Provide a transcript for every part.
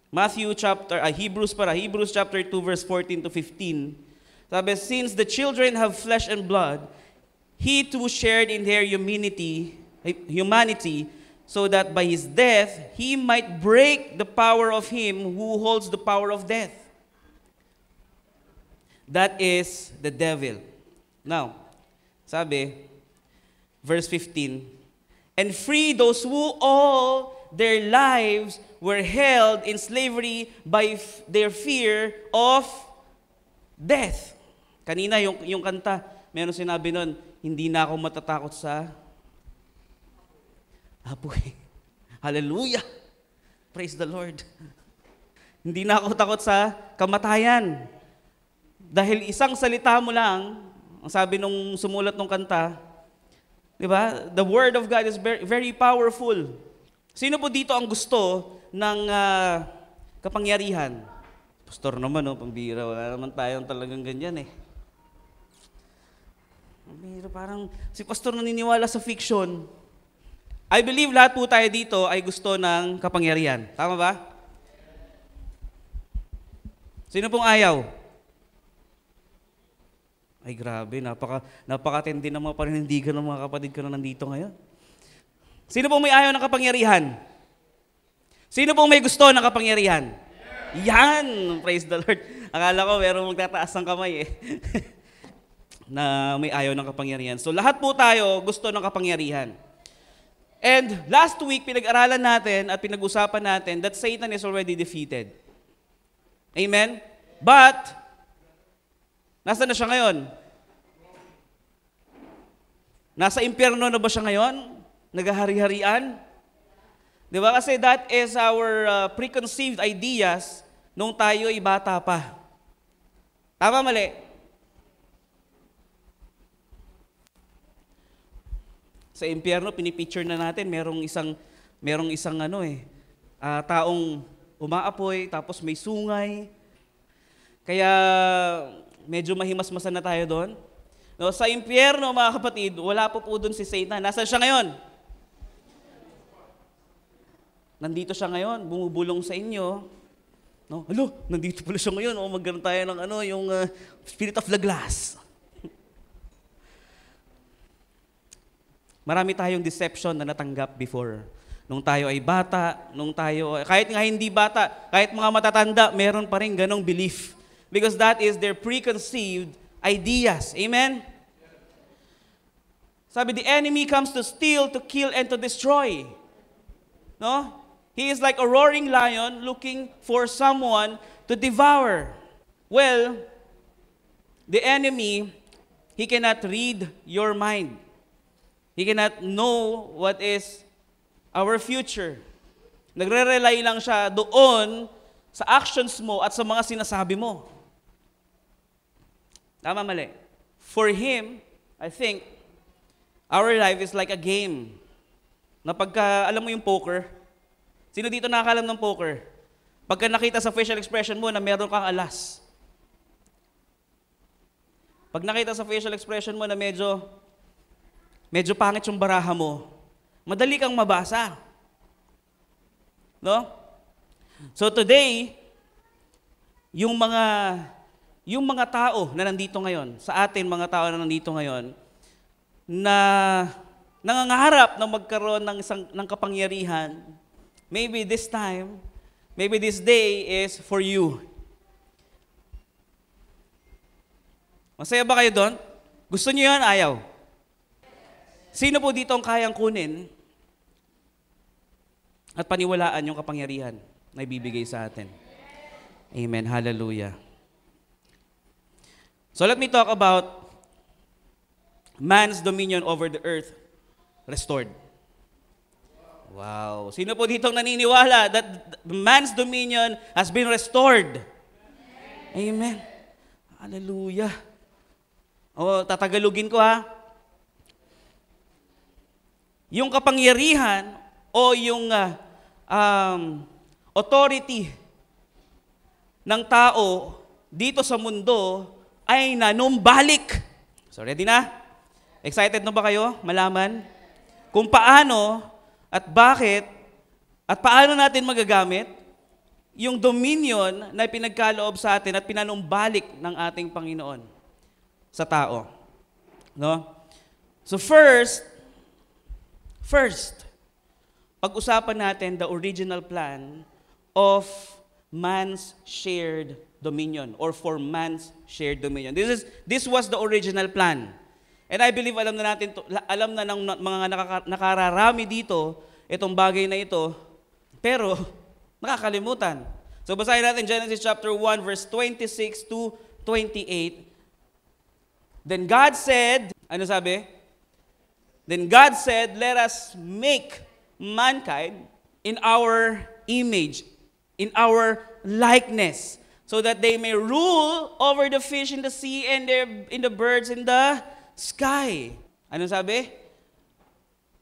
Hebrews chapter 2 verse 14 to 15. Sabi, since the children have flesh and blood, he too shared in their humanity, so that by his death, he might break the power of him who holds the power of death. That is the devil. Now, sabi, verse 15, and free those who all their lives were held in slavery by their fear of death. Kanina, yung kanta, meron sinabi nun, hindi na ako matatakot sa apoy. Hallelujah! Praise the Lord. Hindi na ako takot sa kamatayan. Dahil isang salita mo lang, ang sabi nung sumulat ng kanta, di ba? The Word of God is very, very powerful. Sino po dito ang gusto ng kapangyarihan? Pastor naman, pambira. Wala naman tayong talagang ganyan eh. Pambira, parang si pastor naniniwala sa fiction. I believe lahat po tayo dito ay gusto ng kapangyarihan. Tama ba? Sino pong ayaw? Ay grabe, napakatindi ng mga paninindigan ng mga kapatid ko na nandito ngayon. Sino pong may ayaw ng kapangyarihan? Sino pong may gusto ng kapangyarihan? Yan! Praise the Lord. Akala ko merong magtataas ng kamay eh. Na may ayaw ng kapangyarihan. So lahat po tayo gusto ng kapangyarihan. And last week, pinag-aralan natin at pinag-usapan natin that Satan is already defeated. Amen? But, nasaan na siya ngayon? Nasa impyerno na ba siya ngayon? Naghahari-harian? Di ba? Kasi that is our preconceived ideas nung tayo ay bata pa. Tama, mali? Sa impyerno, pinipicture na natin, merong isang taong umaapoy, tapos may sungay. Kaya medyo mahimasmasan na tayo doon. No, sa impyerno, mga kapatid, wala po doon si Satan. Nasaan siya ngayon? Nandito siya ngayon, bumubulong sa inyo. No? Nandito pala siya ngayon. Magkaroon tayo ng yung spirit of the glass. Marami tayong deception na natanggap before. Nung tayo ay bata, kahit nga hindi bata, kahit mga matatanda, meron pa rin ganong belief. Because that is their preconceived ideas. Amen? Sabi, the enemy comes to steal, to kill, and to destroy. No? He is like a roaring lion looking for someone to devour. Well, the enemy, he cannot read your mind. He cannot know what is our future. Nagre-rely lang siya doon sa actions mo at sa mga sinasabi mo. Tama, mali? For him, I think, our life is like a game. Na pagka, alam mo yung poker? Sino dito nakakalam ng poker? Pagka nakita sa facial expression mo na meron kang alas. Pag nakita sa facial expression mo na medyo pangit yung baraha mo, madali kang mabasa. No? So today, yung mga tao na nandito ngayon, sa atin mga tao na nandito ngayon, na nangangarap na magkaroon ng kapangyarihan, maybe this day is for you. Masaya ba kayo doon? Gusto niyo yan? Ayaw? Sino po dito ang kayang kunin at paniwalaan yung kapangyarihan na ibibigay sa atin? Amen. Hallelujah. So let me talk about man's dominion over the earth restored. Wow. Sino po dito ang naniniwala that man's dominion has been restored? Amen. Hallelujah. Tatagalugin ko ha. Yung kapangyarihan o yung authority ng tao dito sa mundo ay nanumbalik. So ready na? Excited na ba kayo malaman kung paano at bakit at paano natin magagamit yung dominion na pinagkaloob sa atin at pinanumbalik ng ating Panginoon sa tao. No? So first, pag-usapan natin the original plan of man's shared dominion or for man's shared dominion. This was the original plan. And I believe alam na ng mga nakararami dito itong bagay na ito, pero nakakalimutan. So basahin natin Genesis chapter 1 verse 26 to 28. Then God said, ano sabi? Then God said, let us make mankind in our image, in our likeness, so that they may rule over the fish in the sea and in the birds in the sky. Ano sabi?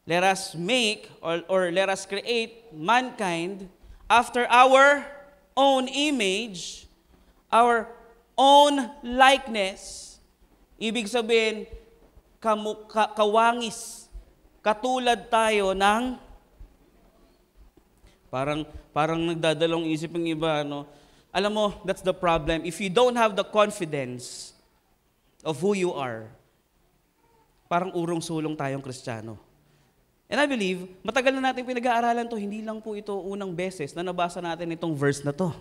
Let us make or let us create mankind after our own image, our own likeness. Ibig sabihin, kawangis. Katulad tayo ng parang nagdadalawang isip ng iba, no? Alam mo, that's the problem. If you don't have the confidence of who you are, parang urong-sulong tayong Kristiyano. And I believe, matagal na natin pinag-aaralan to, hindi lang po ito unang beses na nabasa natin itong verse na to.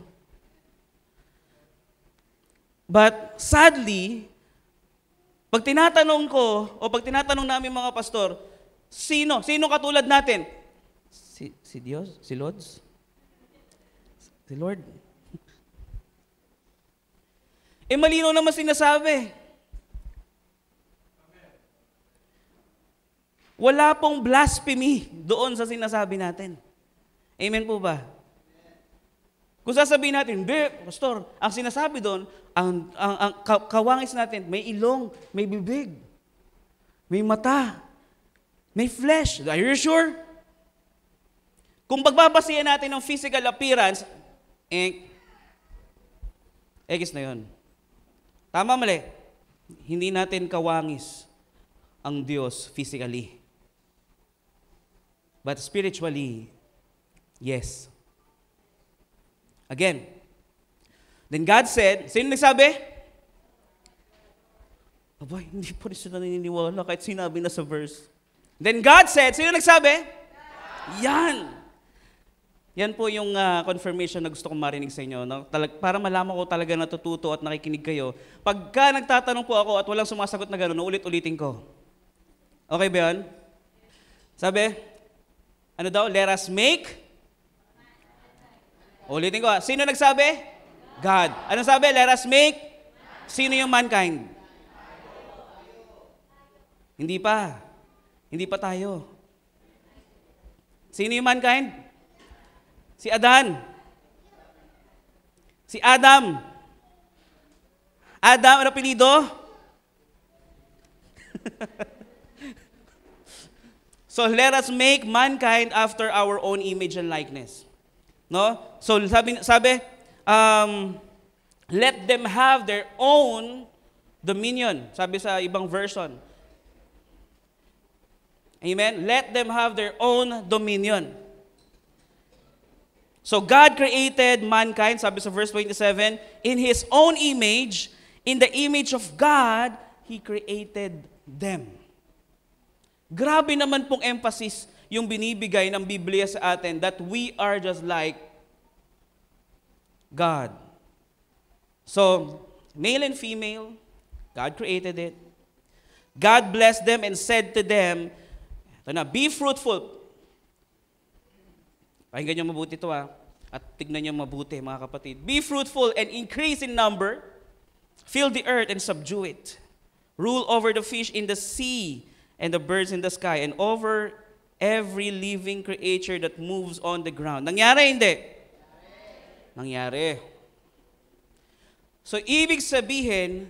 But sadly, pag tinatanong ko, o pag tinatanong namin mga pastor, sino katulad natin? Si Diyos? Si Lods? Si Lord? Malino naman sinasabi. Wala pong blasphemy doon sa sinasabi natin. Amen po ba? Kung sasabihin natin, hindi, pastor, ang sinasabi doon, ang kawangis natin, may ilong, may bibig, may mata, may flesh. Are you sure? Kung pagbabasihan natin ng physical appearance, X na yun. Tama, mali. Hindi natin kawangis ang Diyos physically. But spiritually, yes. Again, then God said, sino nagsabi? Abay, hindi pa rin sila naniniwala kahit sinabi na sa verse. Then God said, sino nagsabi? Yan. Yan po yung confirmation na gusto kong marinig sa inyo. No? Para malaman ko talaga natututo at nakikinig kayo. Pagka nagtatanong po ako at walang sumasagot na gano'n, ulit-ulitin ko. Okay ba yan? Sabi, ano daw? Let us make? Ulitin ko. Sino nagsabi? God. Ano sabi? Let us make? Sino yung mankind? Hindi pa. Hindi pa tayo. Sino yung mankind? Si Adan. Si Adam. Adam, ano apelido? So let us make mankind after our own image and likeness. No? So sabi let them have their own dominion. Sabi sa ibang version. Amen? Let them have their own dominion. So God created mankind, sabi sa verse 27, in His own image, in the image of God, He created them. Grabe naman pong emphasis yung binibigay ng Biblia sa atin that we are just like God. So, male and female, God created it. God blessed them and said to them, ito na, be fruitful. Pakinggan nyo mabuti ito at tignan nyo mabuti mga kapatid. Be fruitful and increase in number. Fill the earth and subdue it. Rule over the fish in the sea and the birds in the sky, and over every living creature that moves on the ground. Nangyari, hindi? Nangyari. So, ibig sabihin,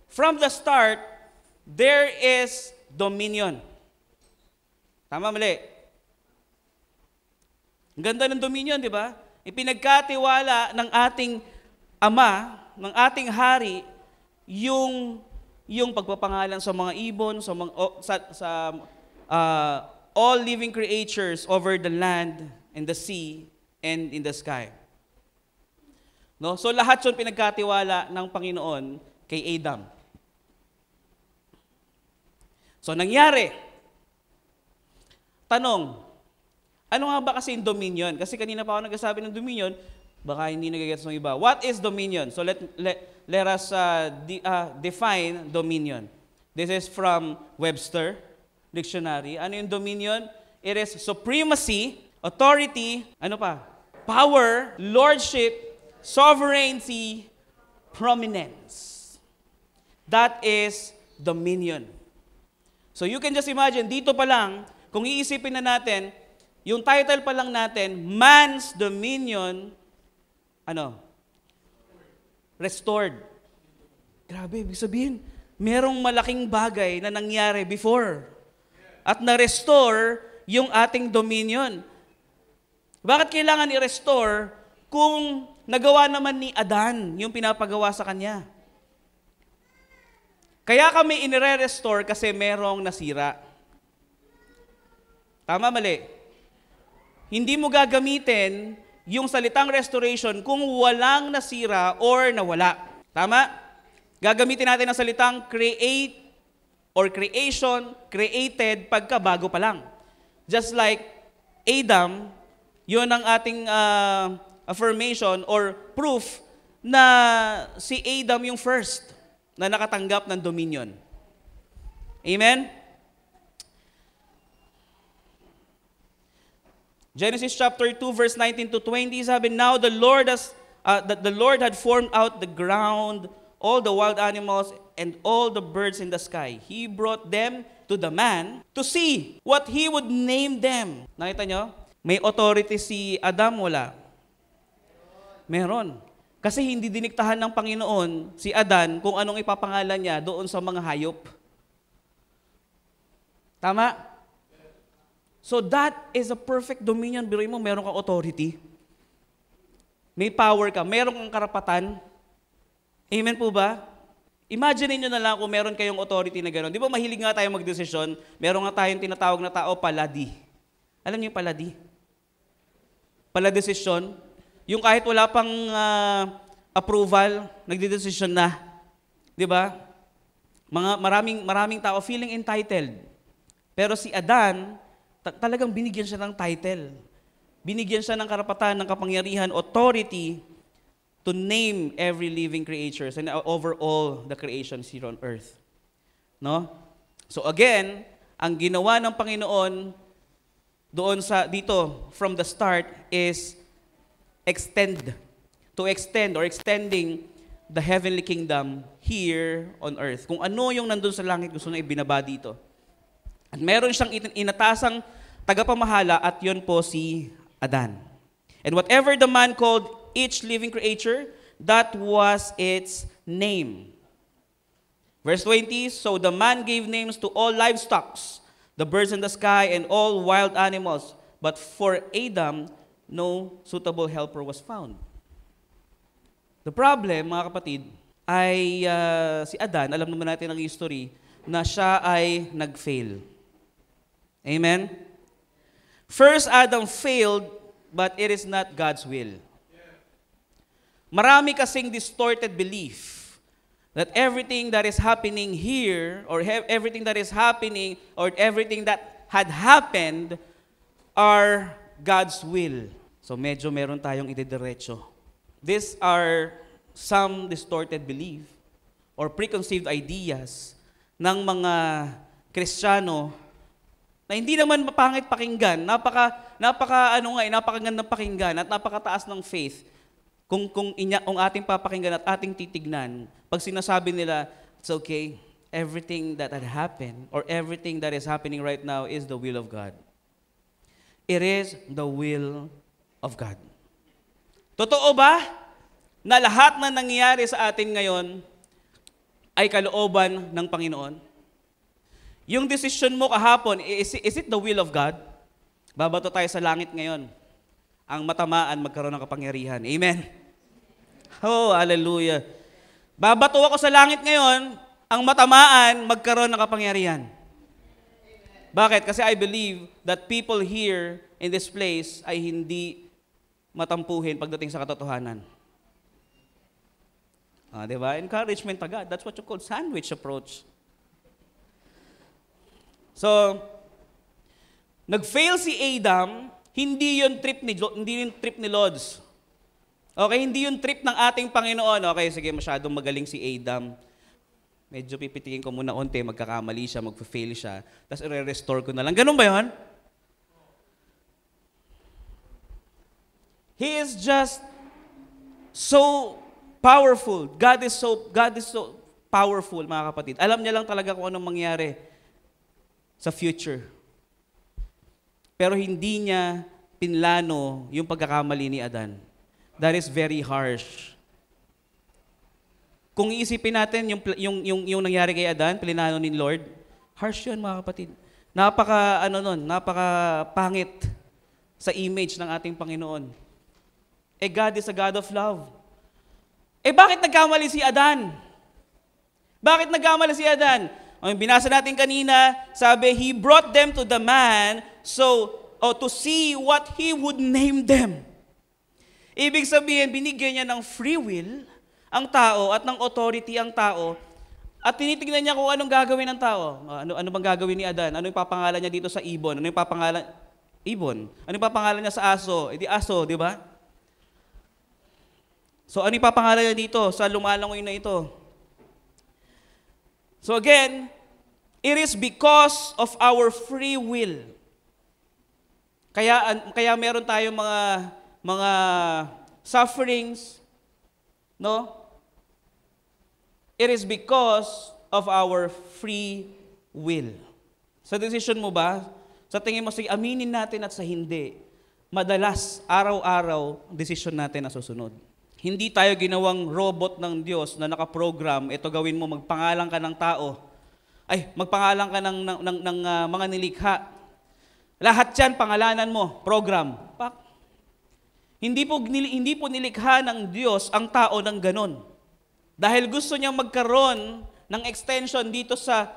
from the start, there is dominion. Tama, mali? Ang ganda ng dominion, di ba? Ipinagkatiwala ng ating Ama, ng ating Hari, yung pagpapangalan sa mga ibon, sa all living creatures over the land and the sea and in the sky. No? So lahat 'yon pinagkatiwala ng Panginoon kay Adam. So nangyari. Tanong, ano nga ba kasi yung dominion? Kasi kanina pa ako nagsasabi ng dominion, baka hindi nagigets ng iba. What is dominion? So let us define dominion. This is from Webster Dictionary. Ano yung dominion? It is supremacy, authority, ano pa? Power, lordship, sovereignty, prominence. That is dominion. So you can just imagine, dito pa lang, kung iisipin na natin, yung title pa lang natin, man's dominion, restored. Grabe, ibig sabihin, merong malaking bagay na nangyari before. At na-restore yung ating dominion. Bakit kailangan i-restore kung nagawa naman ni Adan yung pinapagawa sa kanya? Kaya kami inire-restore kasi merong nasira. Tama, mali? Hindi mo gagamitin yung salitang restoration kung walang nasira or nawala. Tama? Gagamitin natin ang salitang create or creation, created, pagkabago pa lang. Just like Adam, yun ang ating affirmation or proof na si Adam yung first na nakatanggap ng dominion. Amen? Genesis chapter 2 verse 19 to 20 sabi, now the Lord had formed out the ground, all the wild animals and all the birds in the sky. He brought them to the man to see what he would name them. Nakita nyo? May authority si Adam, wala? Meron. Kasi hindi diniktahan ng Panginoon si Adan kung anong ipapangalan niya doon sa mga hayop. Tama? So that is a perfect dominion. Biruin mo, meron kang authority. May power ka, meron kang karapatan. Amen po ba? Imagine niyo na lang kung meron kayong authority na gano'n. Di ba mahilig nga tayo magdesisyon? Meron nga tayong tinatawag na tao, paladi. Alam niyo yung paladi? Paladesisyon. Yung kahit wala pang approval, nagdidesisyon na. Di ba? Maraming tao feeling entitled. Pero si Adan, talagang binigyan siya ng title. Binigyan siya ng karapatan, ng kapangyarihan, authority to name every living creatures and over all the creations here on earth. No? So again, ang ginawa ng Panginoon dito from the start is extending the heavenly kingdom here on earth. Kung ano yung nandun sa langit, gusto na ibinaba dito. At meron siyang inatasang tagapamahala at yun po si Adan. And whatever the man called each living creature, that was its name. Verse 20, so the man gave names to all livestock, the birds in the sky, and all wild animals. But for Adam, no suitable helper was found. The problem, mga kapatid, ay si Adan, alam naman natin ang history, na siya ay nag-fail. Amen? First Adam failed, but it is not God's will. Marami kasing distorted belief that everything that is happening here, or everything that is happening, or everything that had happened are God's will. So medyo meron tayong idediretso. These are some distorted belief or preconceived ideas ng mga Kristiyano na hindi naman mapangit pakinggan, napakagandang pakinggan at napakataas ng faith. Kung ating papakinggan at ating titignan, pag sinasabi nila, it's okay, everything that had happened or everything that is happening right now is the will of God. It is the will of God. Totoo ba na lahat na nangyayari sa atin ngayon ay kalooban ng Panginoon? Yung decision mo kahapon, is it the will of God? Babato tayo sa langit ngayon. Ang matamaan magkaroon ng kapangyarihan. Amen? Oh, hallelujah. Babato ako sa langit ngayon, ang matamaan magkaroon ng kapangyarihan. Bakit? Kasi I believe that people here in this place ay hindi matampuhin pagdating sa katotohanan. Di ba? Encouragement agad. That's what you call sandwich approach. So, nag-fail si Adam, hindi yung trip ni Lods. Okay, hindi yung trip ng ating Panginoon. Okay, sige, masyadong magaling si Adam. Medyo pipitikin ko muna onte, magkakamali siya, mag-fail siya, tapos i-restore ko na lang. Ganun ba yun? He is just so powerful. God is so powerful, mga kapatid. Alam niya lang talaga kung anong mangyari sa future. Pero hindi niya pinlano yung pagkakamali ni Adan. That is very harsh. Kung iisipin natin yung nangyari kay Adan, pinlano ni Lord, harsh yun, mga kapatid. Napaka pangit sa image ng ating Panginoon. God is a God of love. Bakit nagkamali si Adan? Bakit nagkamali si Adan? Ang binasa natin kanina, sabi, he brought them to the man to see what he would name them. Ibig sabihin, binigyan niya ng free will ang tao at ng authority ang tao at tinitignan niya kung anong gagawin ng tao. Ano bang gagawin ni Adan? Ano yung papangalan niya dito sa ibon? Ano yung papangalan? Ibon. Ano yung papangalan niya sa aso? Di aso, di ba? So ano yung papangalan niya dito sa lumalangoy na ito? So again, it is because of our free will. Kaya meron tayong mga sufferings, no? It is because of our free will. Sa decision mo ba, sa tingin mo, sige, aminin natin at sa hindi, madalas, araw-araw, decision natin na susunod. Hindi tayo ginawang robot ng Diyos na nakaprogram, ito gawin mo, magpangalan ka ng tao. Magpangalan ka ng mga nilikha. Lahat yan, pangalanan mo, program. Hindi po nilikha ng Diyos ang tao ng ganon. Dahil gusto niyang magkaroon ng extension dito sa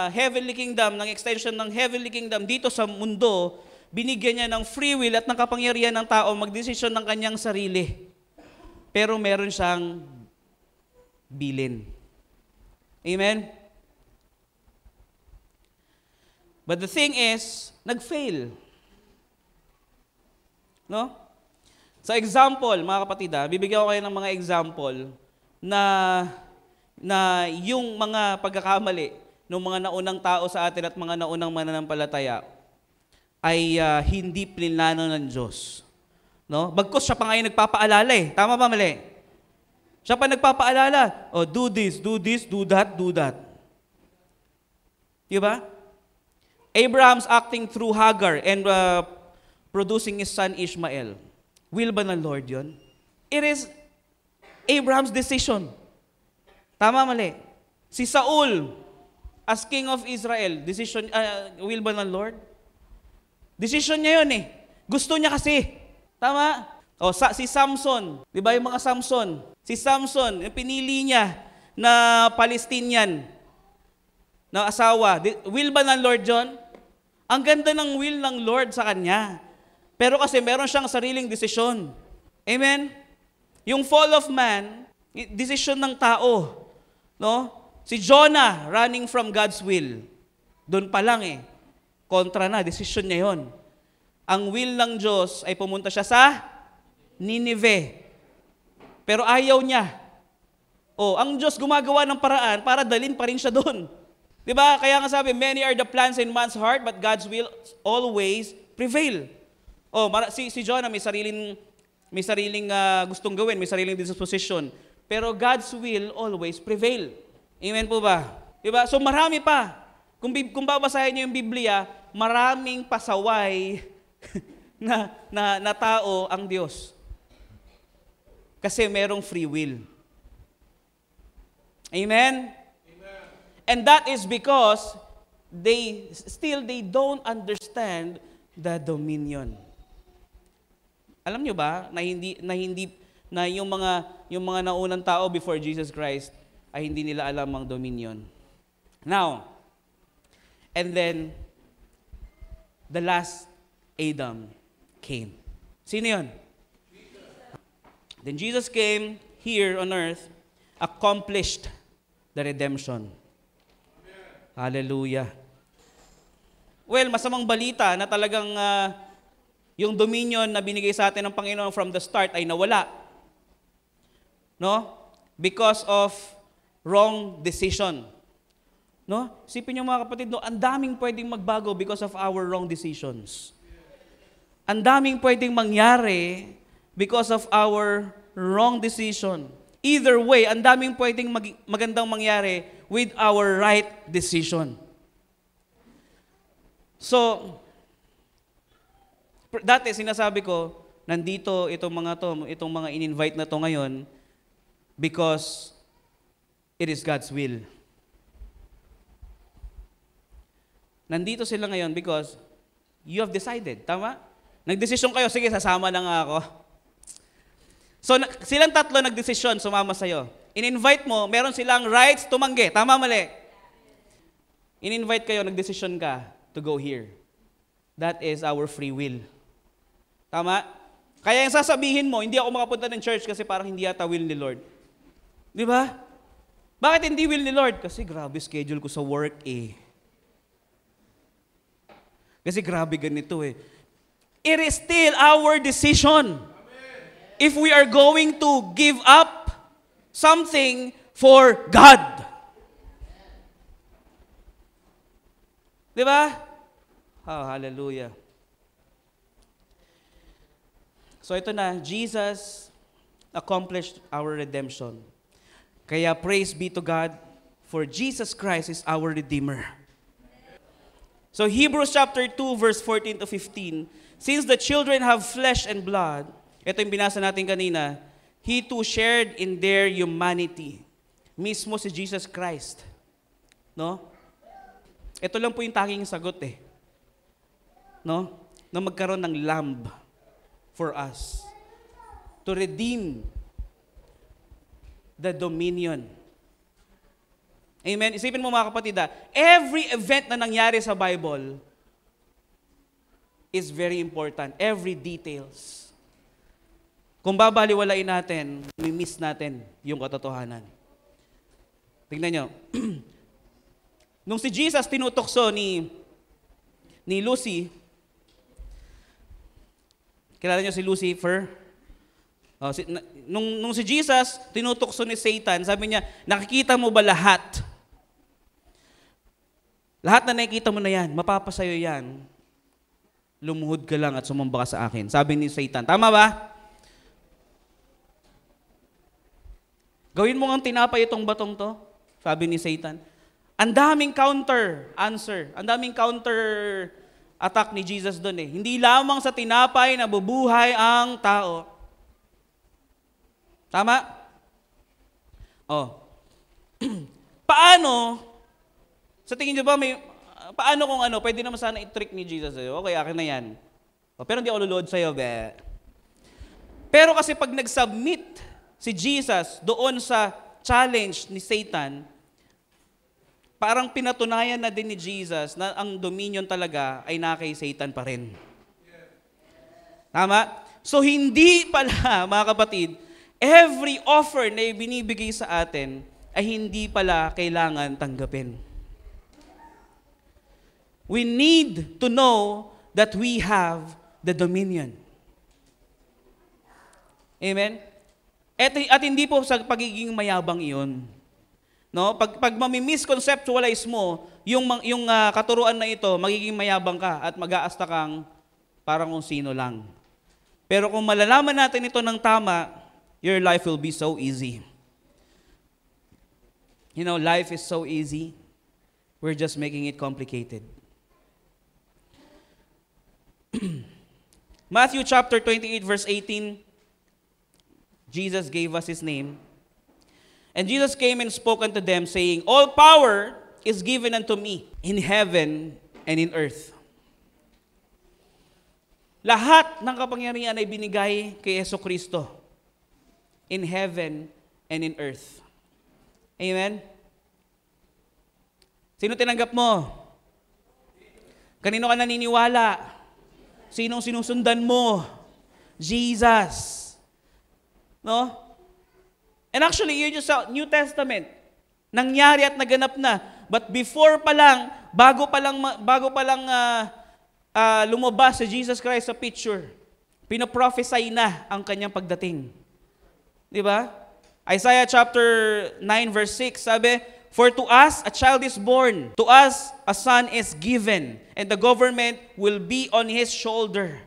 heavenly kingdom, ng extension ng heavenly kingdom dito sa mundo, binigyan niya ng free will at ng kapangyarihan ng tao magdesisyon ng kanyang sarili. Pero meron siyang bilin. Amen? But the thing is, nag-fail. No? Sa example, mga kapatid, bibigyan ko kayo ng mga example na yung mga pagkakamali ng mga naunang tao sa atin at mga naunang mananampalataya ay hindi plinano ng Diyos. No? Bagkus siya pa ngayon nagpapaalala eh. Tama ba, mali? Siya pa nagpapaalala. Do this, do that, do that. Diba? Abraham's acting through Hagar and producing his son Ishmael. Will ba ng Lord yun? It is Abraham's decision. Tama, mali? Si Saul, as king of Israel, will ba ng Lord? Decision niya yun eh. Gusto niya kasi. Tama? Si Samson, di ba yung mga Samson? Si Samson, yung pinili niya na Palestinian, na asawa. Will ba ng Lord John? Ang ganda ng will ng Lord sa kanya. Pero kasi meron siyang sariling desisyon. Amen? Yung fall of man, desisyon ng tao. No? Si Jonah, running from God's will. Doon pa lang kontra na, desisyon niya yon. Ang will ng Diyos ay pumunta siya sa Nineveh. Pero ayaw niya. Ang Diyos gumagawa ng paraan para dalhin pa rin siya doon. Diba? Kaya nga sabi, many are the plans in man's heart, but God's will always prevail. Si Jonah may sariling gustong gawin, may sariling disposition. Pero God's will always prevail. Amen po ba? Diba? So marami pa. Kung babasahin niyo yung Biblia, maraming pasaway na tao ang Diyos. Kasi merong free will. Amen? And that is because they don't understand the dominion. Alam niyo ba na yung mga naunang tao before Jesus Christ ay hindi nila alam ang dominion. Now, and then the last Adam came. Sino yun? Then Jesus came here on earth accomplished the redemption. Hallelujah. Well, masamang balita na talagang yung dominion na binigay sa atin ng Panginoon from the start ay nawala. No? Because of wrong decision. No? Sipin niyo mga kapatid, no, ang daming pwedeng magbago because of our wrong decisions. Ang daming pwedeng mangyari because of our wrong decision. Either way, ang daming pwedeng magandang mangyari with our right decision. So, dati sinasabi ko, nandito itong mga in-invite na to ngayon because it is God's will. Nandito sila ngayon because you have decided, tama? Nagdesisyon kayo, sige, sasama na nga ako. So, silang tatlo nagdesisyon, sumama sa'yo. In-invite mo, meron silang rights tumanggi. Tama, mali? In-invite kayo, nagdesisyon ka to go here. That is our free will. Tama? Kaya yung sasabihin mo, hindi ako makapunta ng church kasi parang hindi yata will ni Lord. Di ba? Bakit hindi will ni Lord? Kasi grabe schedule ko sa work eh. Kasi grabe ganito eh. It is still our decision. If we are going to give up something for God. Di ba? Oh, hallelujah. So ito na, Jesus accomplished our redemption. Kaya praise be to God, for Jesus Christ is our Redeemer. So Hebrews chapter 2 verse 14 to 15, since the children have flesh and blood, ito yung binasa natin kanina, He too shared in their humanity. Mismo si Jesus Christ. No? Ito lang po yung tanging sagot eh. No? Na magkaroon ng lamb for us. To redeem the dominion. Amen? Isipin mo mga kapatid, every event na nangyari sa Bible is very important. Every details. Kung babaliwalain natin, mi-miss natin yung katotohanan. Tingnan nyo. Nung si Jesus tinutokso ni Lucy, kilala nyo si Lucifer? Nung si Jesus tinutokso ni Satan, sabi niya, nakikita mo ba lahat? Lahat na nakikita mo na yan, mapapasayo yan. Lumuhod ka lang at sumamba ka sa akin. Sabi ni Satan. Tama ba? Gawin mo ngang tinapay itong batong to, sabi ni Satan. Ang daming counter-answer, ang daming counter-attack ni Jesus doon eh. Hindi lamang sa tinapay na bubuhay ang tao. Tama? Oh. Paano, sa tingin nyo ba, paano kung ano, pwede naman sana i-trick ni Jesus sa'yo? Okay, akin na yan. Oh, pero hindi ako luluhod sa'yo, be. Pero kasi pag nag-submit si Jesus doon sa challenge ni Satan, parang pinatunayan na din ni Jesus na ang dominion talaga ay na kay Satan pa rin. Tama? So hindi pala, mga kapatid, every offer na ibinibigay sa atin ay hindi pala kailangan tanggapin. We need to know that we have the dominion. Amen? At hindi po sa pagiging mayabang iyon. No? Pag mami-misconceptualize mo yung katuruan na ito, magiging mayabang ka at mag-aasta kang parang kung sino lang. Pero kung malalaman natin ito ng tama, your life will be so easy. You know, life is so easy. We're just making it complicated. Matthew chapter 28 verse 18, Jesus gave us His name. And Jesus came and spoke unto them, saying, all power is given unto me in heaven and in earth. Lahat ng kapangyarihan ay binigay kay Jesucristo in heaven and in earth. Amen? Sino tinanggap mo? Kanino ka naniniwala? Sinong sinusundan mo? Jesus. No? And actually, yun yung sa New Testament. Nangyari at naganap na. But before pa lang, bago pa lang lumabas si Jesus Christ sa picture, pinaprophesy na ang kanyang pagdating. Di ba? Isaiah chapter 9 verse 6, sabi, "For to us a child is born, to us a son is given, and the government will be on his shoulder.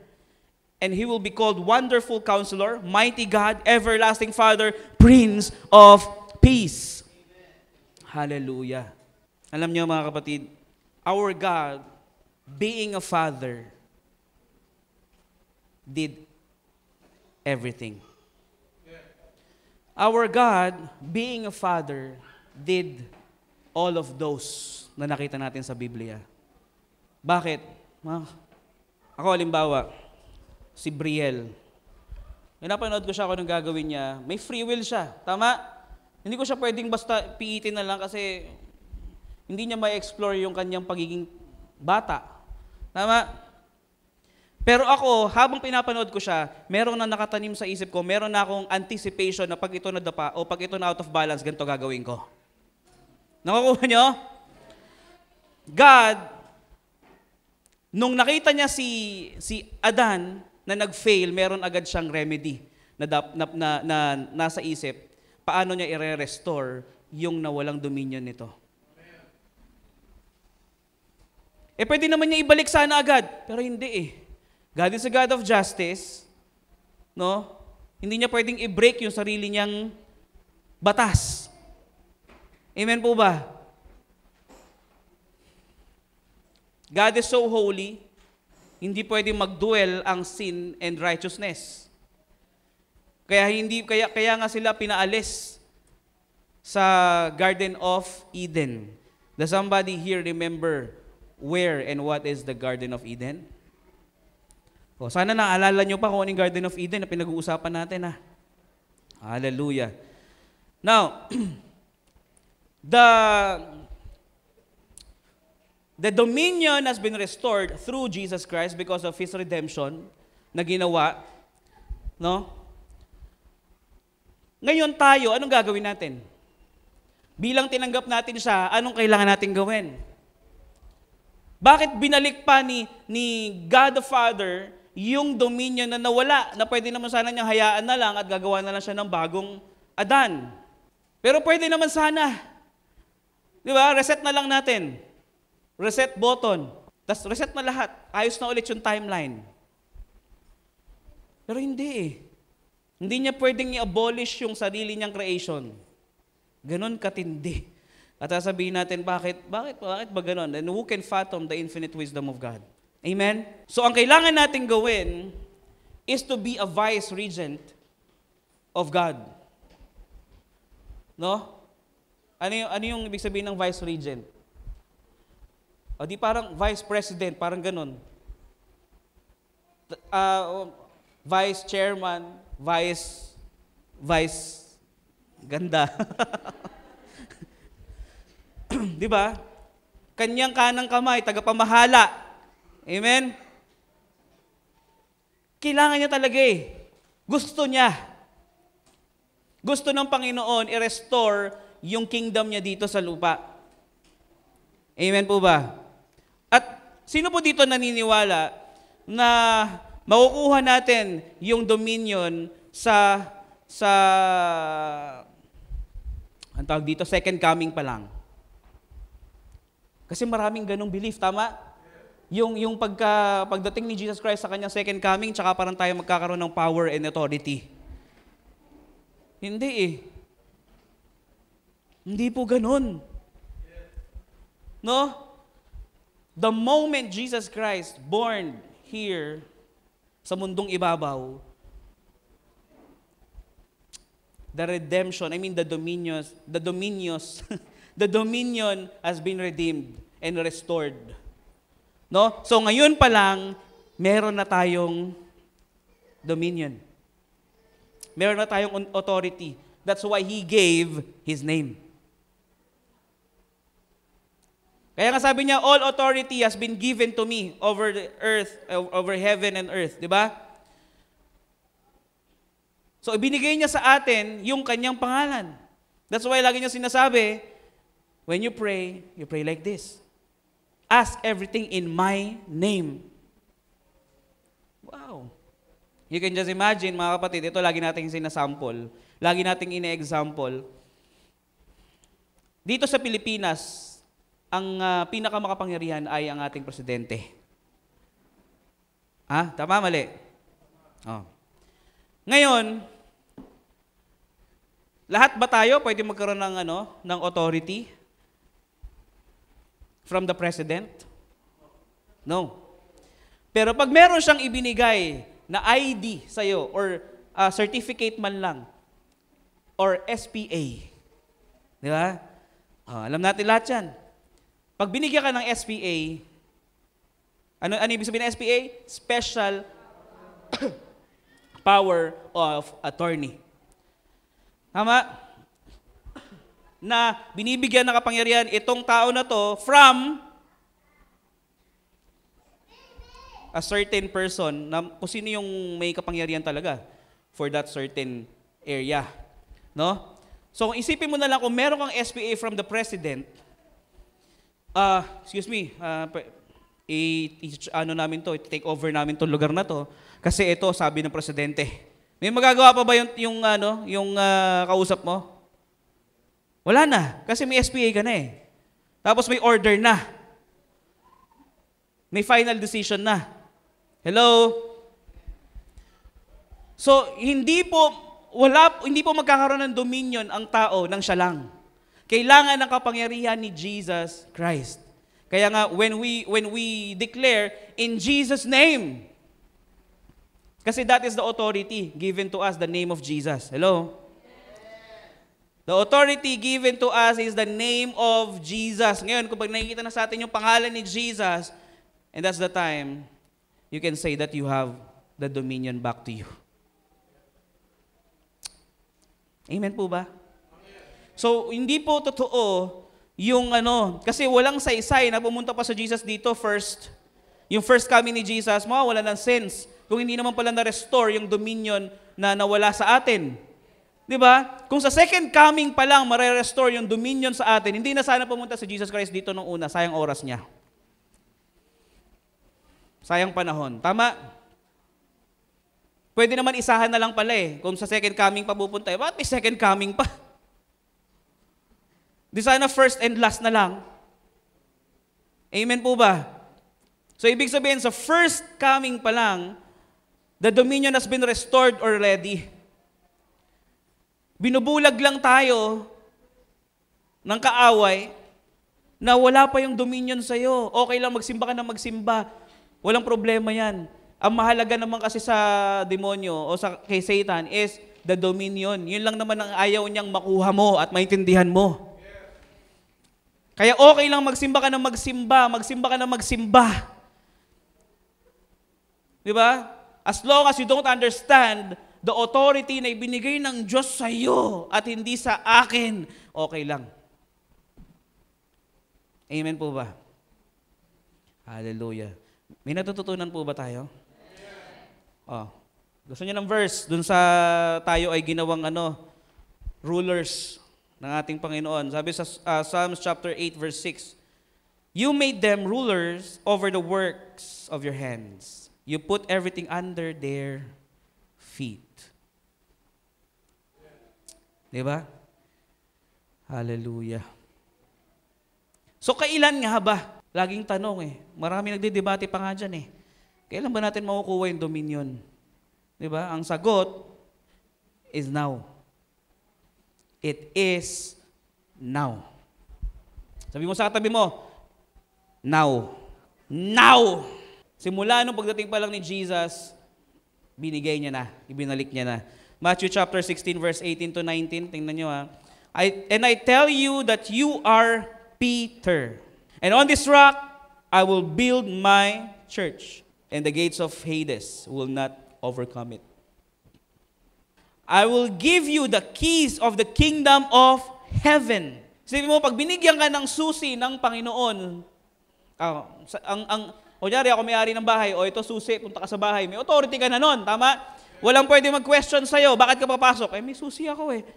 And he will be called Wonderful Counselor, Mighty God, Everlasting Father, Prince of Peace." Hallelujah. Alam niyo mga kapatid, our God, being a Father, did everything. Our God, being a Father, did all of those na nakita natin sa Biblia. Bakit? Ako, halimbawa, si Brielle. Napanood ko siya kung anong gagawin niya. May free will siya. Tama? Hindi ko siya pwedeng basta piitin na lang kasi hindi niya ma-explore yung kanyang pagiging bata. Tama? Pero ako, habang pinapanood ko siya, meron na nakatanim sa isip ko, meron na akong anticipation na pag ito nadapa o pag ito na out of balance, ganito gagawin ko. Nakukuha niyo? God, nung nakita niya si Adan, na nag-fail, meron agad siyang remedy na nasa isip, paano niya i-restore yung nawalang dominion nito. Pwede naman niya ibalik sana agad, pero hindi eh. God is a God of justice, no? Hindi niya pwedeng i-break yung sarili niyang batas. Amen po ba? God is so holy, hindi pwedeng mag-duel ang sin and righteousness. Kaya nga sila pinaalis sa Garden of Eden. Does somebody here remember where and what is the Garden of Eden? O, sana naalala nyo pa kung anong Garden of Eden na pinag-uusapan natin. Hallelujah. Now, the dominion has been restored through Jesus Christ because of His redemption na ginawa. No? Ngayon tayo, anong gagawin natin? Bilang tinanggap natin siya, anong kailangan natin gawin? Bakit binalik pa ni God the Father yung dominion na nawala, na pwede naman sana niyang hayaan na lang at gagawa na lang siya ng bagong Adan? Pero pwede naman sana. Di ba? Reset na lang natin. Reset button. Tapos reset na lahat. Ayos na ulit yung timeline. Pero hindi eh. Hindi niya pwedeng i-abolish yung sarili niyang creation. Ganon katindi. At sasabihin natin, bakit ba ganon? And who can fathom the infinite wisdom of God? Amen? So ang kailangan natin gawin is to be a vice-regent of God. No? Ano yung ibig sabihin ng vice-regent? O di parang vice president, parang ganun. Vice chairman, vice ganda. Di ba? Kanyang kanang kamay, tagapamahala. Amen? Kailangan niya talaga eh. Gusto niya. Gusto ng Panginoon i-restore yung kingdom niya dito sa lupa. Amen po ba? At sino po dito naniniwala na makukuha natin yung dominion sa ang tawag dito, second coming pa lang? Kasi maraming ganong belief, tama? Yung pagdating ni Jesus Christ sa kanyang second coming, tsaka parang tayo magkakaroon ng power and authority. Hindi eh. Hindi po ganon. No? The moment Jesus Christ born here sa mundong ibabaw, the redemption, the dominion has been redeemed and restored. No? So ngayon pa lang, meron na tayong dominion. Meron na tayong authority. That's why He gave His name. Kaya nga sabi niya, all authority has been given to me over the earth, over heaven and earth. Di ba? So, ibinigay niya sa atin yung kanyang pangalan. That's why lagi niya sinasabi, when you pray like this. Ask everything in my name. Wow. You can just imagine, mga kapatid, ito lagi nating sinasample. Lagi nating ine-example. Dito sa Pilipinas, ang pinakamakapangyarihan ay ang ating presidente. Tama, mali? Oh. Ngayon, lahat ba tayo pwede magkaroon ng authority from the president? No. Pero pag meron siyang ibinigay na ID sa'yo or certificate man lang or SPA, di ba? Alam natin lahat yan. Pag binigyan ka ng SPA, ano ibig sabihin ng SPA? Special Power of Attorney. Tama? Na binibigyan ng kapangyarihan itong tao na to from a certain person, na kung sino yung may kapangyarihan talaga for that certain area. No? So, isipin mo na lang kung meron kang SPA from the president, take over namin itong lugar na to, kasi ito, sabi ng presidente. May magagawa pa ba yung kausap mo? Wala na, kasi may SPA ka na eh. Tapos may order na. May final decision na. Hello? So, hindi po magkakaroon ng dominion ang tao ng siya lang. Kailangan ng kapangyarihan ni Jesus Christ. Kaya nga, when we declare in Jesus' name, kasi that is the authority given to us, the name of Jesus. Hello? The authority given to us is the name of Jesus. Ngayon, kung nakikita na sa atin yung pangalan ni Jesus, and that's the time, you can say that you have the dominion back to you. Amen po ba? So, hindi po totoo yung kasi walang saysay na pumunta pa sa Jesus dito first. Yung first coming ni Jesus, wala ng sense kung hindi naman pala na-restore yung dominion na nawala sa atin. Di ba? Kung sa second coming pa lang mare-restore yung dominion sa atin, hindi na sana pumunta si Jesus Christ dito nung una, sayang oras niya. Sayang panahon. Tama? Pwede naman isahan na lang pala eh. Kung sa second coming pa pupunta, bakit may second coming pa? Di sana first and last na lang. Amen po ba? So, ibig sabihin, sa first coming pa lang, the dominion has been restored already. Binubulag lang tayo ng kaaway na wala pa yung dominion sa'yo. Okay lang magsimba ka na magsimba. Walang problema yan. Ang mahalaga naman kasi sa demonyo o kay Satan is the dominion. Yun lang naman ang ayaw niyang makuha mo at maintindihan mo. Kaya okay lang magsimba ka na magsimba. Di ba? As long as you don't understand the authority na ibinigay ng Diyos sa iyo at hindi sa akin, okay lang. Amen po ba? Hallelujah. May natututunan po ba tayo? Gusto niyo ng verse dun sa tayo ay ginawang rulers ng ating Panginoon. Sabi sa Psalms chapter 8 verse 6, you made them rulers over the works of your hands. You put everything under their feet. Diba? Hallelujah. So kailan nga ba? Laging tanong eh. Marami nagdidebate pa nga dyan eh. Kailan ba natin makukuha yung dominion? Diba? Ang sagot is now. It is now. Sabi mo sa katabi mo, now. Now! Simula nung pagdating pa lang ni Jesus, binigay niya na, ibinalik niya na. Matthew chapter 16 verse 18 to 19, tingnan niyo ha. And I tell you that you are Peter. And on this rock, I will build my church, and the gates of Hades will not overcome it. I will give you the keys of the kingdom of heaven. Sabi mo, pag binigyan ka ng susi ng Panginoon, kunyari ako may-ari ng bahay, ito susi, punta ka sa bahay, may authority ka na nun, tama? Walang pwede mag-question sa'yo. Bakit ka papasok? May susi ako eh.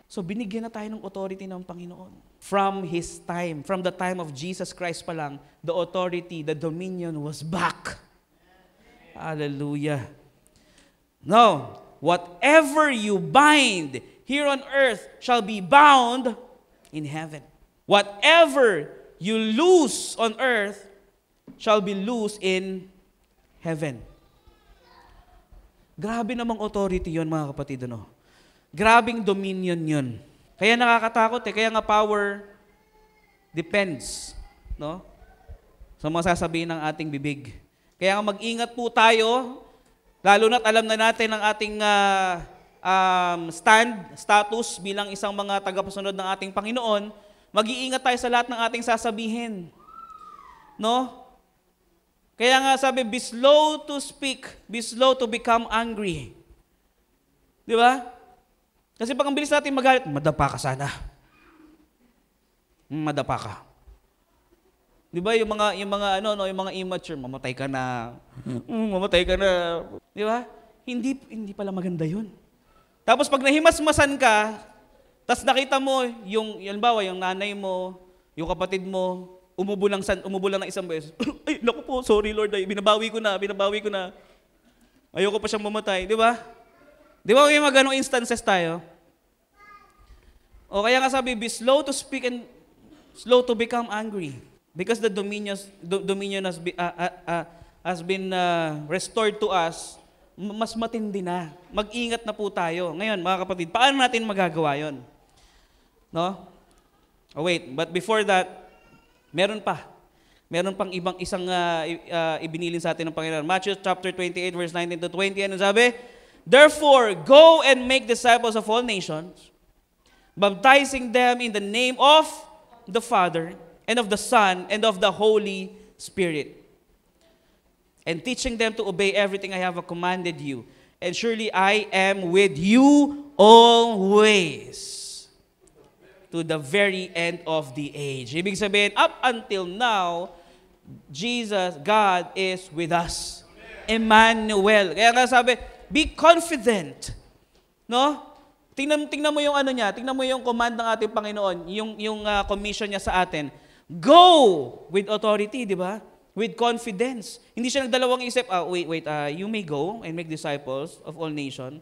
So binigyan na tayo ng authority ng Panginoon. From His time, from the time of Jesus Christ pa lang, the authority, the dominion was back. Hallelujah. Now, whatever you bind here on earth shall be bound in heaven. Whatever you loose on earth shall be loose in heaven. Grabe namang authority yon mga kapatid. Ano? Grabing dominion yon. Kaya nakakatakot eh. Kaya nga power depends, no? Sa mga sasabihin ng ating bibig. Kaya nga mag-ingat po tayo, lalo na't alam na natin ang ating status bilang isang mga tagapasunod ng ating Panginoon, mag-iingat tayo sa lahat ng ating sasabihin. No? Kaya nga sabi, be slow to speak, be slow to become angry. Di ba? Kasi pag ang bilis natin magalit, madapa ka sana. Madapa ka. Di ba yung mga immature, mamatay ka na. Mamatay ka na. Di ba? Hindi pala maganda 'yun. Tapos pag nahimasmasan ka, tapos nakita mo yung nanay mo, yung kapatid mo, umubo lang ng isang beses. Ay, naku po, sorry Lord, binabawi ko na. Ayoko pa siyang mamatay, di ba? Di ba may mga ganong instances tayo? O kaya nga sabi, be slow to speak and slow to become angry. Because the dominion has been restored to us, mas matindi na. Mag-ingat na po tayo. Ngayon, mga kapatid, paano natin magagawa yon? No? Oh, wait, but before that, meron pang isang ibinilin sa atin ng Panginoon. Matthew chapter 28, verse 19 to 20, ano sabi? Therefore, go and make disciples of all nations, baptizing them in the name of the Father, and of the Son, and of the Holy Spirit, and teaching them to obey everything I have commanded you. And surely I am with you always, to the very end of the age. Ibig sabihin, up until now, God is with us. Emmanuel. Kaya nga sabi, be confident. No? Tingnan mo yung tingnan mo yung command ng ating Panginoon, yung commission niya sa atin. Go with authority, di ba? With confidence. Hindi siya nagdalawang isip, you may go and make disciples of all nations.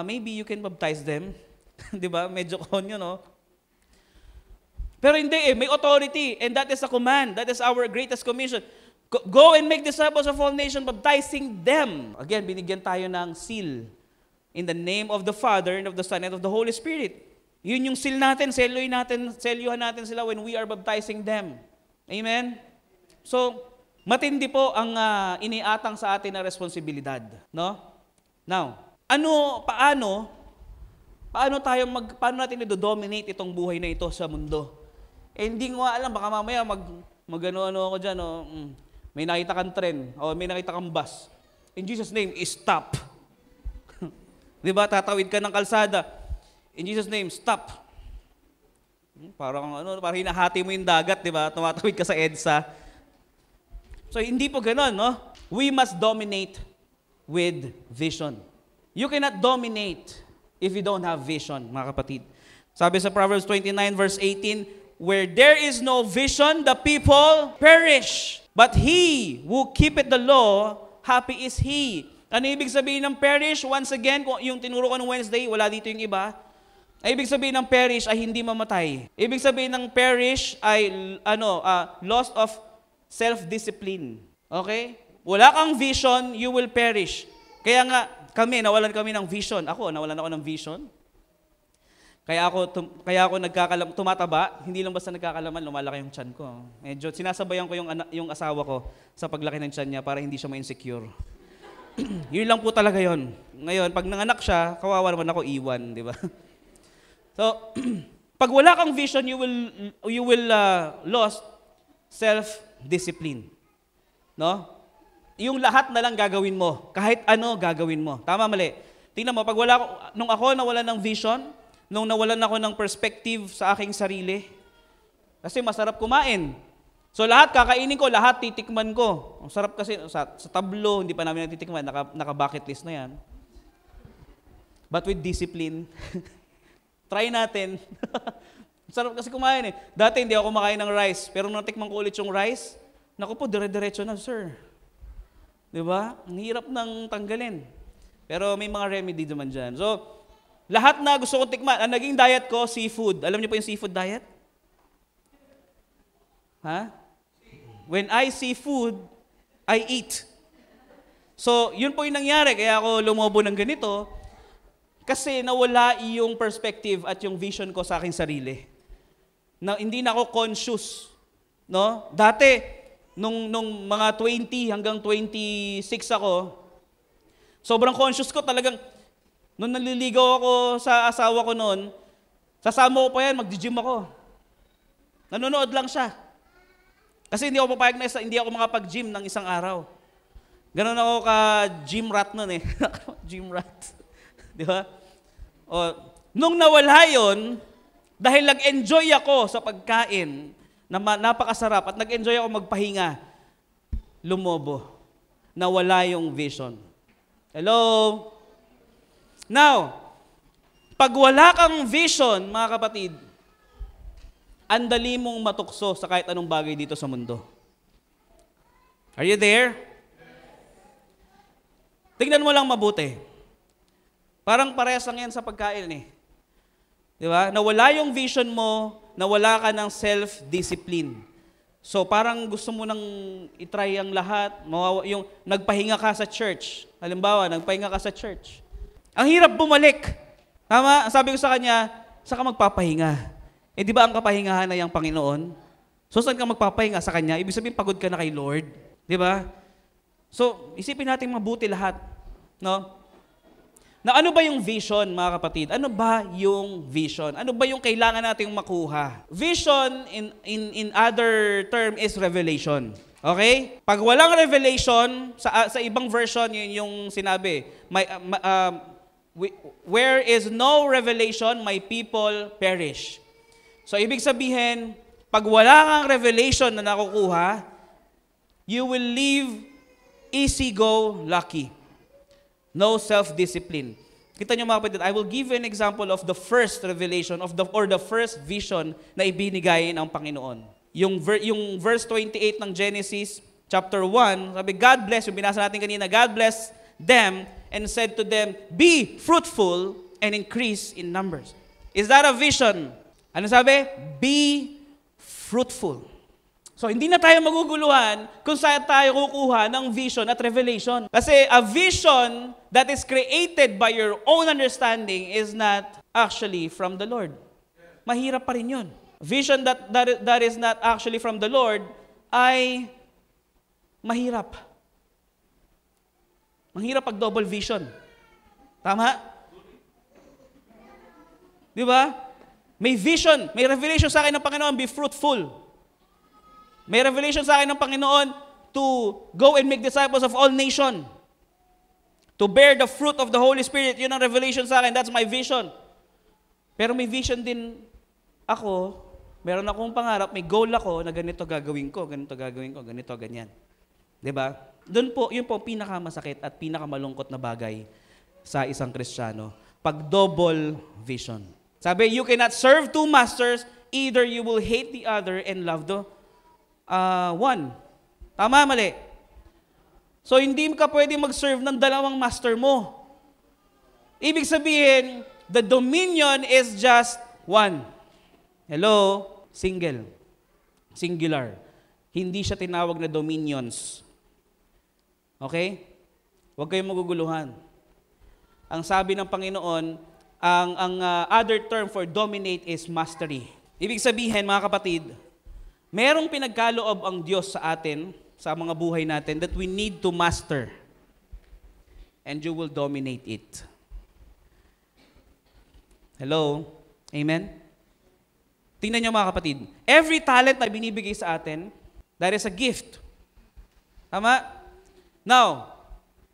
Maybe you can baptize them. Di ba? Medyo konyo, no? Pero hindi may authority, and that is a command. That is our greatest commission. Go and make disciples of all nations, baptizing them. Again, binigyan tayo ng seal. In the name of the Father, and of the Son, and of the Holy Spirit. Yun yung seal natin, selyuhan natin sila when we are baptizing them. Amen? So, matindi po ang iniatang sa atin na responsibilidad. No? Now, paano natin i-dominate itong buhay na ito sa mundo? Hindi ko alam, baka mamaya mag-ano ako dyan, may nakita kang trend, o may nakita kang bus. In Jesus' name, stop. Di ba, tatawid ka ng kalsada. In Jesus' name, stop. Parang hinahati mo yung dagat, di ba? Tumatawid ka sa EDSA. So, hindi po ganon, no? We must dominate with vision. You cannot dominate if you don't have vision, mga kapatid. Sabi sa Proverbs 29, verse 18, where there is no vision, the people perish. But he who keepeth the law, happy is he. Ano ibig sabihin ng perish? Once again, yung tinuro ko ng Wednesday, wala dito yung iba. Ibig sabihin ng perish ay hindi mamatay. Ibig sabihin ng perish ay loss of self-discipline. Okay? Wala kang vision, you will perish. Kaya nga, nawalan kami ng vision. Nawalan ako ng vision. Kaya ako tumataba, hindi lang basta nagkakalaman, lumalaki yung tiyan ko. Medyo sinasabayan ko yung asawa ko sa paglaki ng tiyan niya para hindi siya ma-insecure. Yun lang po talaga yon. Ngayon, pag nanganak siya, kawawa naman ako iwan, di ba? So, pag wala kang vision, you will lost self-discipline. No? Yung lahat na lang gagawin mo. Kahit ano gagawin mo. Tama, mali. Tingnan mo, nung ako nawalan ng vision, nung nawalan ako ng perspective sa aking sarili, kasi masarap kumain. So lahat kakainin ko, lahat titikman ko. Ang sarap kasi sa tablo, hindi pa namin natitikman, naka-bucket list na yan. but with discipline. Try natin. Sarap kasi kumain eh. Dati hindi ako kumakain ng rice, pero nung natikman ko ulit yung rice, naku po, dire-diretso na, sir. Di ba? Ang hirap ng tanggalin. Pero may mga remedy naman dyan. So, lahat na gusto kong tikman. Ang naging diet ko, seafood. Alam niyo po yung seafood diet? Ha? When I see food, I eat. So, yun po yung nangyari. Kaya ako lumobo ng ganito. Kasi nawala yung perspective at yung vision ko sa aking sarili. Na, hindi na ako conscious. No? Dati, nung mga 20 hanggang 26 ako, sobrang conscious ko talagang, nung naliligaw ako sa asawa ko noon, sasama ko pa yan, mag-gym ako. Nanonood lang siya. Kasi hindi ako papayag na hindi ako makapag-gym ng isang araw. Ganon ako ka-gym rat noon eh. Gym rat. Di ba? O, nung nawala yun, dahil nag-enjoy ako sa pagkain, na napakasarap, at nag-enjoy ako magpahinga, lumobo. Nawala yung vision. Hello? Now, pag wala kang vision, mga kapatid, ang dali mong matukso sa kahit anong bagay dito sa mundo. Are you there? Tingnan mo lang mabuti. Parang parehas lang yan sa pagkain eh. Di ba? Nawala yung vision mo, nawala ka ng self-discipline. So parang gusto mo nang itry ang lahat, yung nagpahinga ka sa church. Halimbawa, nagpahinga ka sa church. Ang hirap bumalik. Tama? Sabi ko sa kanya, saan ka magpapahinga? Eh di ba ang kapahingahan ay ang Panginoon? So saan ka magpapahinga sa Kanya? Ibig sabihin pagod ka na kay Lord. Di ba? So isipin natin mabuti lahat. No? Na ano ba yung vision, mga kapatid? Ano ba yung vision? Ano ba yung kailangan nating makuha? Vision in other term is revelation. Okay? Pag walang revelation, sa ibang version, yun yung sinabi, where is no revelation, my people perish. So, ibig sabihin, pag wala kang revelation na nakukuha, you will live easy go, lucky. No self-discipline. Kita nyo mga kapatid, I will give you an example of the first revelation or the first vision na ibinigay ng Panginoon. Yung verse 28 ng Genesis chapter 1, sabi, God bless, yung binasa natin kanina, God bless them and said to them, be fruitful and increase in numbers. Is that a vision? Ano sabi? Be fruitful. So, hindi na tayo maguguluhan kung saan tayo kukuha ng vision at revelation. Kasi a vision that is created by your own understanding is not actually from the Lord. Mahirap pa rin yun. Vision that is not actually from the Lord ay mahirap. Mahirap pag double vision. Tama? Di ba? May vision, may revelation sa akin ng Panginoon, be fruitful. May revelation sa akin ng Panginoon to go and make disciples of all nations. To bear the fruit of the Holy Spirit. Yun ang revelation sa akin. That's my vision. Pero may vision din ako, meron akong pangarap, may goal ako na ganito gagawin ko, ganito, ganyan. Diba? Doon po, yun po pinakamasakit at pinakamalungkot na bagay sa isang Kristiyano. Pag double vision. Sabi, you cannot serve two masters, either you will hate the other and love the one. Tama, mali? So, hindi ka pwede mag-serve ng dalawang master mo. Ibig sabihin, the dominion is just one. Hello? Single. Singular. Hindi siya tinawag na dominions. Okay? Huwag kayong maguguluhan. Ang sabi ng Panginoon, ang other term for dominate is mastery. Ibig sabihin, mga kapatid, merong pinagkaloob ang Diyos sa atin, sa mga buhay natin, that we need to master. And you will dominate it. Hello? Amen? Tingnan nyo mga kapatid. Every talent na binibigay sa atin, that is a gift. Tama? Now,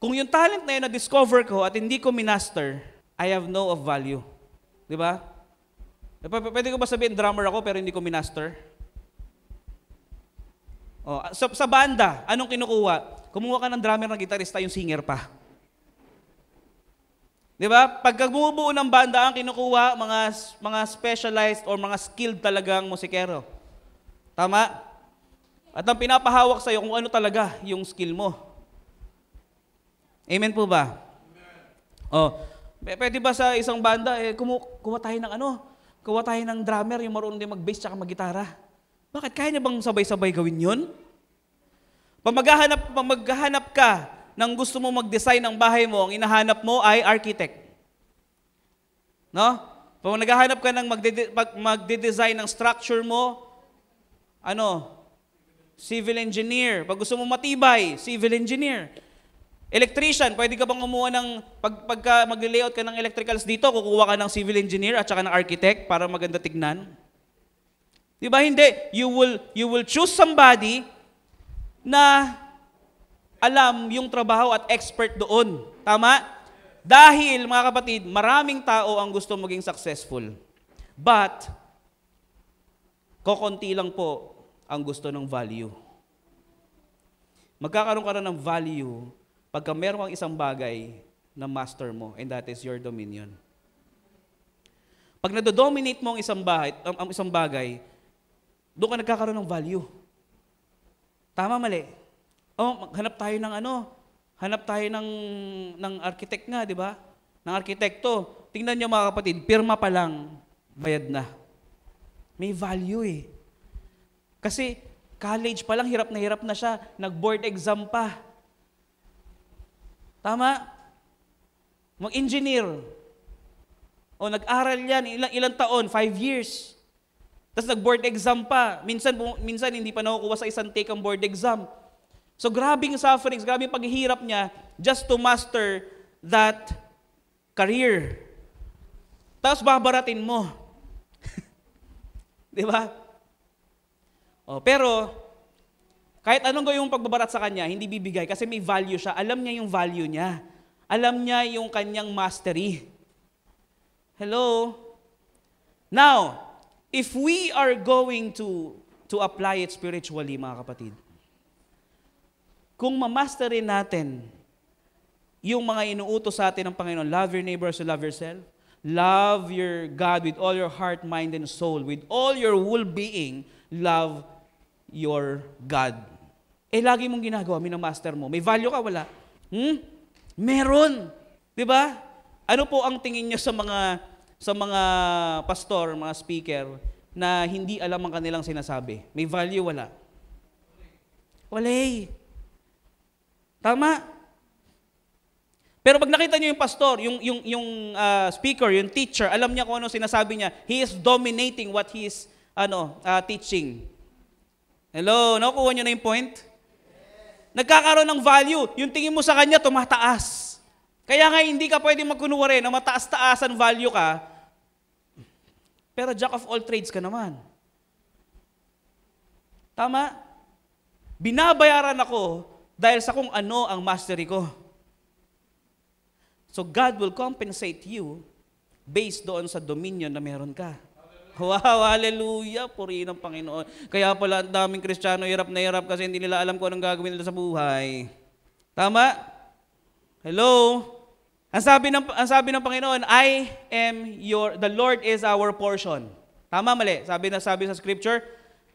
kung yung talent na yun na-discover ko at hindi ko minaster, I have no of value. Di ba? Pwede ko ba sabihin drummer ako pero hindi ko minaster? Oh, sa banda, anong kinukuha? Kumuha ka ng drummer, ng gitarista, yung singer pa. Di ba? Pagka bumubuo ng banda, ang kinukuha, mga specialized or mga skilled talagang musikero. Tama? At ang pinapahawak sa'yo kung ano talaga yung skill mo. Amen po ba? Oh, pwede ba sa isang banda, kuha tayo ng kuha tayo ng drummer, yung marunong din mag-bass tsaka mag-gitara. Bakit? Kaya niya bang sabay-sabay gawin yun? Pag maghahanap ka ng gusto mo mag-design ng bahay mo, ang inahanap mo ay architect. No? Pag naghahanap ka ng magde-design ng structure mo, civil engineer. Pag gusto mo matibay, civil engineer. Electrician, pwede ka bang kumuha ng, pagka mag-layout ka ng electricals dito, kukuha ka ng civil engineer at saka ng architect para maganda tignan? Di ba hindi? You will choose somebody na alam yung trabaho at expert doon. Tama? Dahil, mga kapatid, maraming tao ang gusto maging successful. But, kokonti lang po ang gusto ng value. Magkakaroon ka rin ng value pagka meron kang isang bagay na master mo, and that is your dominion. Pag nadodominate mo ang isang bagay, doon ka nagkakaroon ng value. Tama, mali? Hanap tayo ng hanap tayo ng architect nga, di ba? Ng arkitekto. Tingnan niyo mga kapatid, pirma pa lang, bayad na. May value eh. Kasi college pa lang, hirap na siya. Nag-board exam pa. Tama? Mag-engineer. Nag-aral yan, ilang taon? 5 years. Tapos nag-board exam pa. Minsan hindi pa nakukuha sa isang take ang board exam. So grabing sufferings, grabing paghihirap niya just to master that career. Tapos babaratin mo. Di ba? Pero, kahit anong gawin yung pagbabarat sa kanya, hindi bibigay kasi may value siya. Alam niya yung value niya. Alam niya yung kanyang mastery. Hello? Now, if we are going to apply it spiritually, mga kapatid, kung mamasterin natin yung mga inuutos sa atin ng Panginoon, love your neighbor as you love yourself, love your God with all your heart, mind, and soul, with all your whole being, love your God. Lagi mong ginagawa, minamaster mo. May value ka, wala? Meron. Diba? Ano po ang tingin nyo sa mga pastor, mga speaker, na hindi alam ang kanilang sinasabi? May value, wala? Wala eh. Tama? Pero pag nakita niyo yung pastor, yung speaker, yung teacher, alam niya kung ano sinasabi niya. He is dominating what he is teaching. Hello? Nakukuha niyo na yung point? Nagkakaroon ng value. Yung tingin mo sa kanya, tumataas. Kaya nga hindi ka pwedeng magkunwari na mataas-taasan value ka, pero jack of all trades ka naman. Tama? Binabayaran ako dahil sa kung ano ang mastery ko. So God will compensate you based doon sa dominion na meron ka. Wow, hallelujah, purihin ng Panginoon. Kaya pala ang daming Kristiyano hirap na hirap kasi hindi nila alam kung anong gagawin nila sa buhay. Tama? Hello? Ang sabi ng Panginoon, the Lord is our portion. Tama, mali? Sabi sa scripture,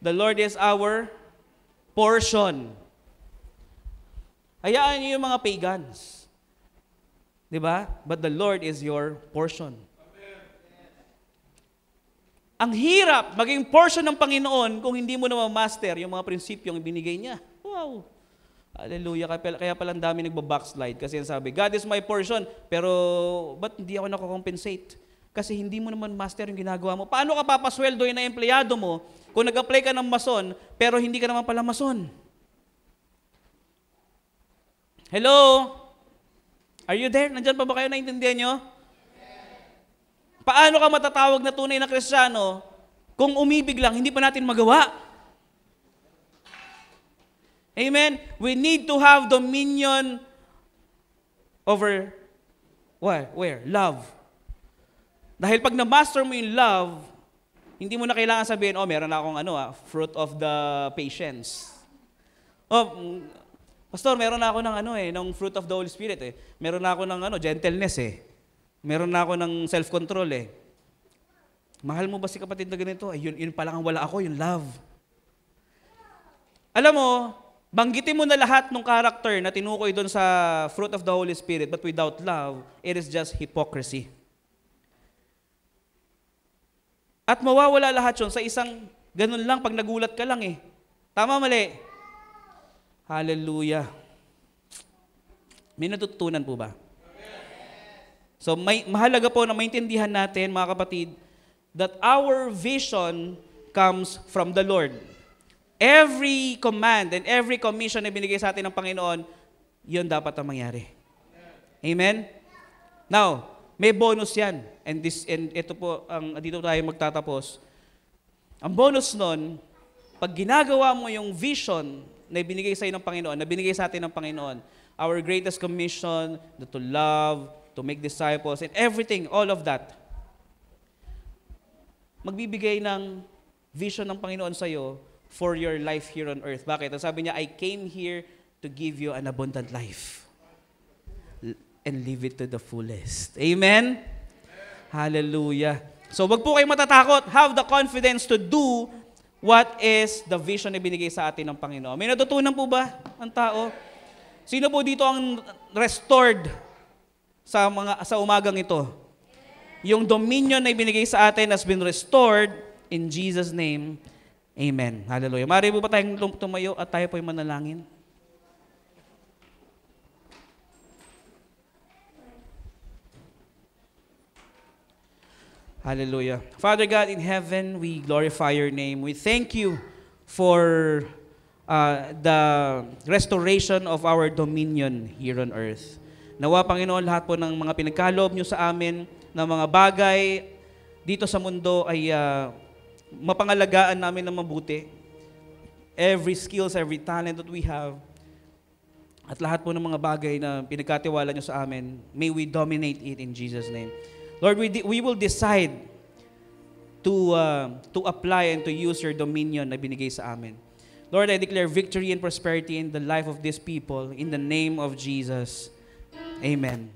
the Lord is our portion. Hayaan niyo yung mga pagans. Diba? But the Lord is your portion. Amen. Ang hirap maging portion ng Panginoon kung hindi mo na ma-master yung mga prinsipyong binigay niya. Wow! Hallelujah. Kaya pala ang dami nagbabackslide kasi sabi, God is my portion, pero ba't hindi ako nakakompensate? Kasi hindi mo naman master yung ginagawa mo. Paano ka papasweldo yung na empleyado mo kung nag-apply ka ng mason, pero hindi ka naman pala mason? Hello? Are you there? Nandyan pa ba kayo? Naintindihan nyo? Paano ka matatawag na tunay na Kristiyano kung umibig lang, hindi pa natin magawa? Amen? We need to have dominion over where? Love. Dahil pag na-master mo yung love, hindi mo na kailangan sabihin, meron na akong fruit of the patience. Pastor, meron na ako ng ng fruit of the Holy Spirit eh. Meron na ako ng gentleness eh. Meron na ako ng self-control eh. Mahal mo ba si kapatid na ganito? Ay, yun pala ang wala ako, yung love. Alam mo, banggitin mo na lahat ng character na tinukoy doon sa fruit of the Holy Spirit, but without love, it is just hypocrisy. At mawawala lahat yun sa isang ganun lang, pag nagulat ka lang eh. Tama, mali? Hallelujah. May natutunan po ba? So mahalaga po na maintindihan natin, mga kapatid, that our vision comes from the Lord. Every command and every commission na binigay sa atin ng Panginoon, yun dapat ang mangyari. Amen? Now, may bonus yan. And ito po, dito tayo magtatapos. Ang bonus nun, pag ginagawa mo yung vision na binigay sa ng Panginoon, na binigay sa atin ng Panginoon, our greatest commission, to love, to make disciples, and everything, all of that, magbibigay ng vision ng Panginoon sa'yo for your life here on earth. Bakit? Ang sabi niya, I came here to give you an abundant life and live it to the fullest. Amen? Hallelujah. So wag po kayo matatakot. Have the confidence to do what is the vision na binigay sa atin ng Panginoon. May natutunan po ba ang tao? Sino po dito ang restored sa umagang ito? Yung dominion na ibinigay sa atin has been restored in Jesus' name. Amen. Hallelujah. Maaari po ba tayong tumayo at tayo po yung manalangin? Hallelujah. Father God in heaven, we glorify your name. We thank you for the restoration of our dominion here on earth. Nawa, Panginoon, lahat po ng mga pinagkaloob nyo sa amin, na mga bagay dito sa mundo ay mapangalagaan namin ng mabuti. Every skills, every talent that we have, at lahat po ng mga bagay na pinagkatiwala nyo sa amin, may we dominate it in Jesus' name. Lord, we will decide to apply and to use your dominion na binigay sa amin. Lord, I declare victory and prosperity in the life of these people in the name of Jesus. Amen.